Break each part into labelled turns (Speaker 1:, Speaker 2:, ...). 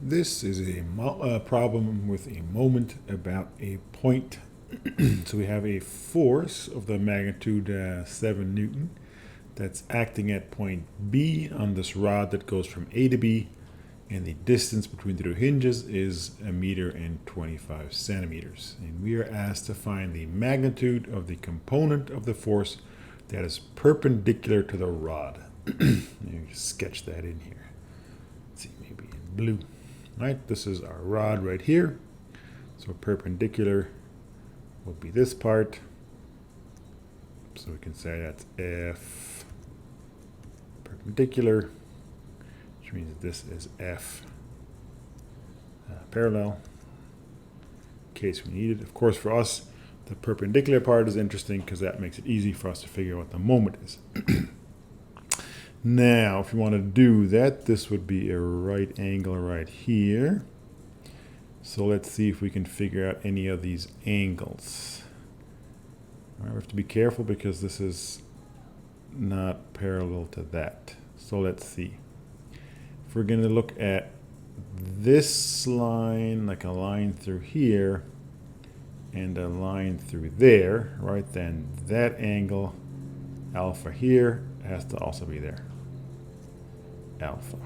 Speaker 1: This is a problem with a moment about a point. So we have a force of the magnitude 7 Newton that's acting at point B on this rod that goes from A to B, and the distance between the two hinges is 1.25 meters. And we are asked to find the magnitude of the component of the force that is perpendicular to the rod. Let me sketch that in here. Let's see, maybe in blue. Right, this is our rod right here. So perpendicular would be this part. So we can say that's F perpendicular, which means this is F parallel, in case we need it. Of course, for us, the perpendicular part is interesting because that makes it easy for us to figure out what the moment is. Now, if you want to do that, this would be a right angle right here. So let's see if we can figure out any of these angles. All right, we have to be careful because this is not parallel to that. So let's see. If we're going to look at this line, like a line through here, and a line through there, right, then that angle, alpha here, has to also be there. Alpha.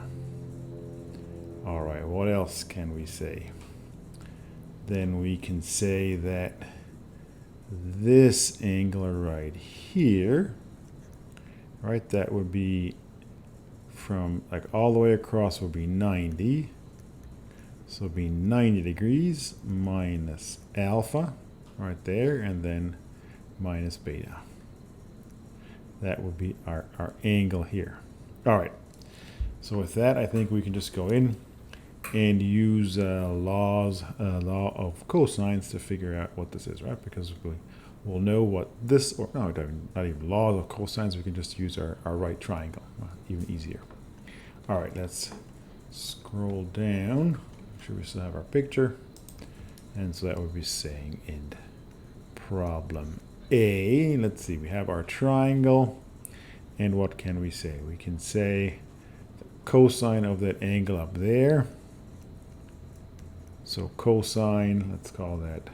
Speaker 1: All right, what else can we say? Then we can say that this angle right here, right, that would be from like all the way across would be 90. So it would be 90 degrees minus alpha right there, and then minus beta. That would be our angle here. All right. So with that, I think we can just go in and use law of cosines to figure out what this is, right? Because we'll know what this, or no, not even law of cosines, we can just use our right triangle, even easier. All right, let's scroll down. Make sure we still have our picture. And so that would be saying in problem A, let's see, we have our triangle. And what can we say? We can say the cosine of that angle up there. So cosine, let's call that,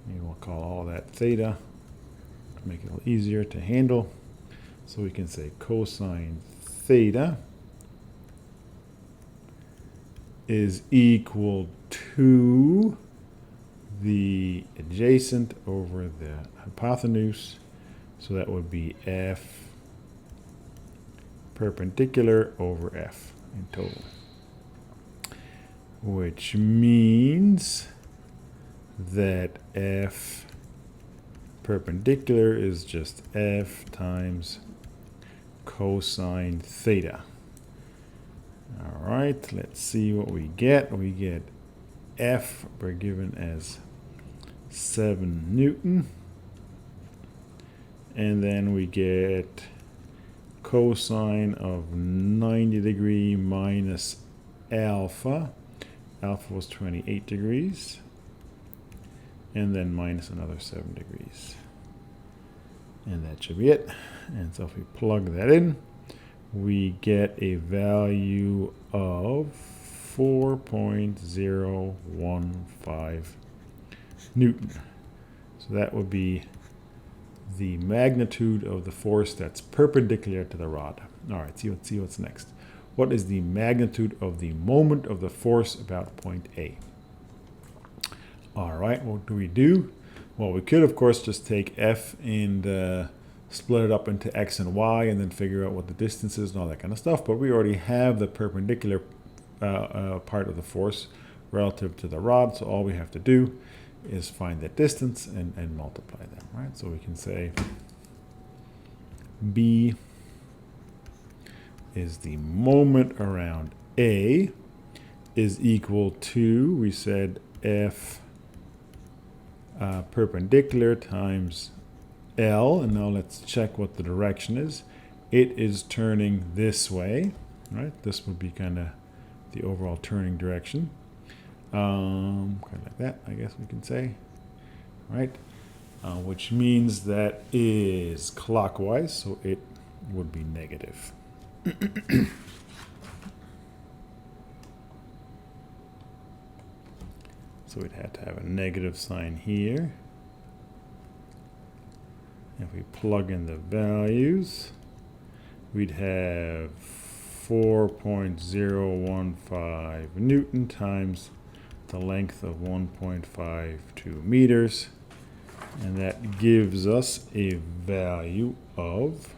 Speaker 1: maybe we'll call all that theta, make it a little easier to handle. So we can say cosine theta is equal to the adjacent over the hypotenuse. So that would be F perpendicular over F in total. Which means that F perpendicular is just F times cosine theta. All right, let's see what we get. We get F, we're given as 7 Newton. And then we get cosine of 90 degree minus alpha. Alpha was 28 degrees. And then minus another 7 degrees. And that should be it. And so if we plug that in, we get a value of 4.015 Newton. So that would be the magnitude of the force that's perpendicular to the rod. All right, let's see what's next. What is the magnitude of the moment of the force about point A? All right, what do we do? Well, we could, of course, just take F and split it up into X and Y and then figure out what the distance is and all that kind of stuff. But we already have the perpendicular part of the force relative to the rod. So all we have to do is find that distance and multiply them, right? So we can say B is the moment around A is equal to, we said F perpendicular times L, and now let's check what the direction is. It is turning this way, right? This would be kind of the overall turning direction. Kind of like that, I guess we can say, right? Which means that is clockwise, so it would be negative. So we'd have to have a negative sign here. If we plug in the values, we'd have 4.015 Newton times the length of 1.52 meters. And that gives us a value of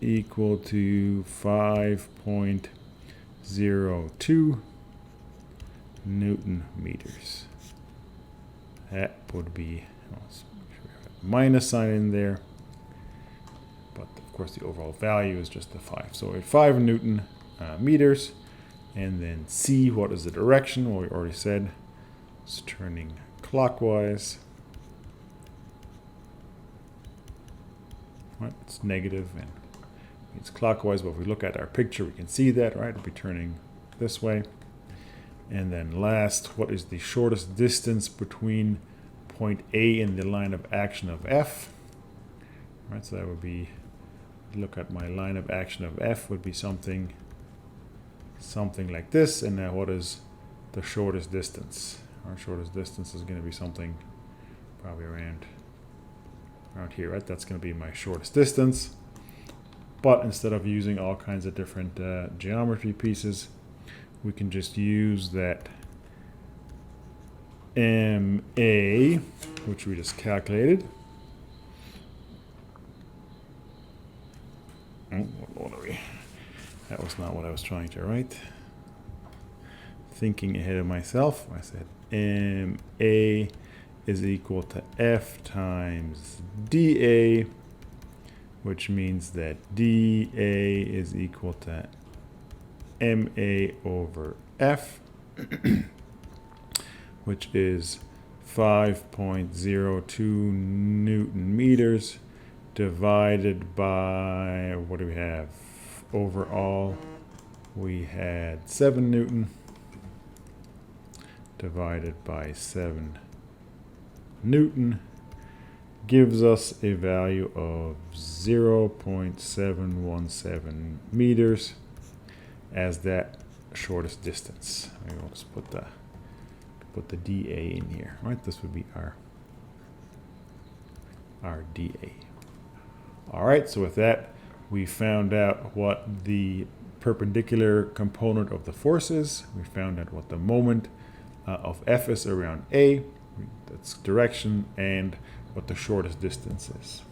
Speaker 1: equal to 5.02 Newton meters. That would be, minus sign in there, but of course the overall value is just the 5. So at 5 Newton meters, and then C, what is the direction? Well, we already said it's turning clockwise. Right, it's negative and it's clockwise, but if we look at our picture, we can see that, right? It'll be turning this way. And then last, what is the shortest distance between point A and the line of action of F? Right, so that would be, look at my line of action of F would be something like this. And now what is the shortest distance? Our shortest distance is going to be something probably around here, right? That's going to be my shortest distance. But instead of using all kinds of different geometry pieces, we can just use that MA, which we just calculated. What are we? That was not what I was trying to write. Thinking ahead of myself, I said MA is equal to F times dA, which means that dA is equal to MA over F, which is 5.02 Newton meters divided by, what do we have? Overall, we had 7 Newton divided by 7 Newton gives us a value of 0.717 meters as that shortest distance. We'll just put the dA in here, right? This would be our dA. All right, so with that, we found out what the perpendicular component of the force is. We found out what the moment of F is around A, that's direction, and what the shortest distance is.